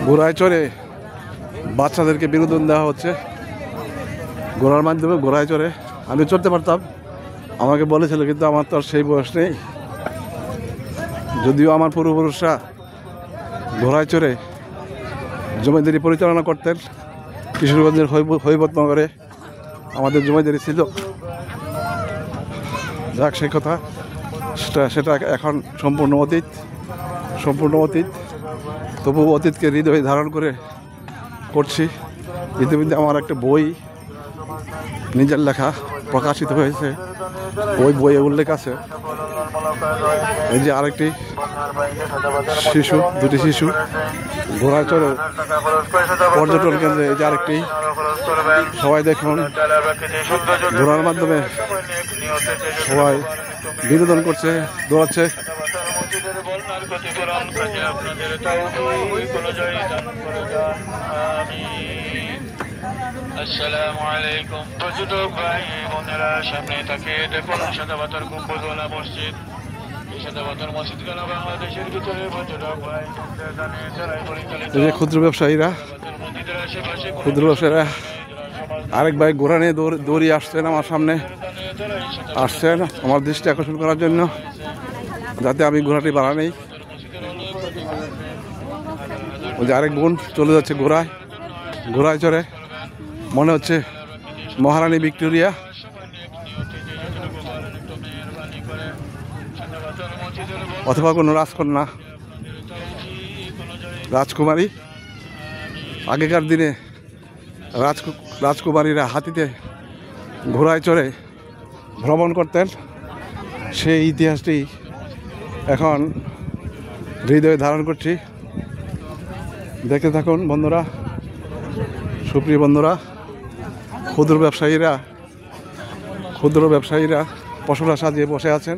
ঘোড়ায় চড়ে বাচ্চাদেরকে বিনোদন দেওয়া হচ্ছে। ঘোড়ার মাধ্যমে ঘোড়ায় চড়ে আমি চড়তে পারতাম, আমাকে বলেছিল, কিন্তু আমার তো আর সেই বয়স নেই। যদিও আমার পূর্বপুরুষরা ঘোড়ায় চড়ে জমিদারি পরিচালনা করতেন। কিশোরগঞ্জের হৈবতনগরে আমাদের জমিদারি ছিল। যাক, সেই কথা, সেটা এখন সম্পূর্ণ অতীত। তবু অতীতকে হৃদয়ে ধারণ করছি। ইতিমধ্যে আমার একটা বই নিজের লেখা প্রকাশিত হয়েছে। ওই বইয়ে উল্লেখ আছে, এই যে আরেকটি দুটি শিশু ঘোড়ায় চড়ে পর্যটন কেন্দ্রে, এই যে আরেকটি। সবাই দেখুন, ঘোড়ার মাধ্যমে সবাই বিনোদন করছে, দৌড়াচ্ছে। আসসালামু আলাইকুম। পর্যটক ভাই বোনেরা, সামনে তাকে দেখুন সাদাপাথর গম্বুজওয়ালা মসজিদ। এই সাদাপাথর মসজিদ গেল বাংলাদেশের ভিতরে। পর্যটক ভাই ক্ষুদ্র ব্যবসায়ীরা আরেক ভাই ঘোড়া নিয়ে দৌড়িয়ে আসছেন আমার সামনে, আসছেন আমার দৃষ্টি আকর্ষণ করার জন্য, যাতে আমি ঘোড়াটি বাড়া নেই। ওই যে আরেক বোন চলে যাচ্ছে ঘোড়ায় চড়ে, মনে হচ্ছে মহারানী ভিক্টোরিয়া। অথবা কোনো রাজকন্যা, রাজকুমারী। আগেকার দিনে রাজকুমারীরা হাতিতে ঘোড়ায় চড়ে ভ্রমণ করতেন। সেই ইতিহাসটি এখন হৃদয়ে ধারণ করছি। দেখতে থাকুন বন্ধুরা, সুপ্রিয় বন্ধুরা। ক্ষুদ্র ব্যবসায়ীরা পশুরা সাজিয়ে বসে আছেন।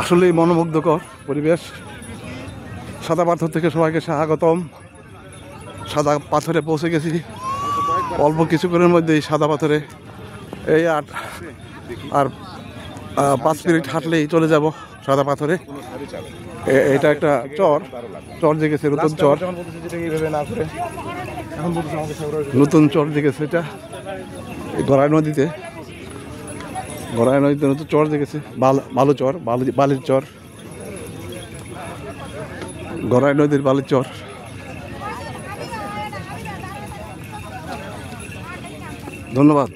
আসলেই মনোমুগ্ধকর পরিবেশ। সাদা পাথর থেকে সবাইকে স্বাগতম। সাদা পাথরে পৌঁছে গেছি অল্প কিছুক্ষণের মধ্যেই। সাদা পাথরে এই আর 5 মিনিট হাঁটলেই চলে যাব সাদা পাথরে। এটা একটা চর জেগেছে, নতুন চর জেগেছে। এটা গড়াই নদীতে নতুন চর জেগেছে। বালির চর, গড়াই নদীর বালির চর। ধন্যবাদ।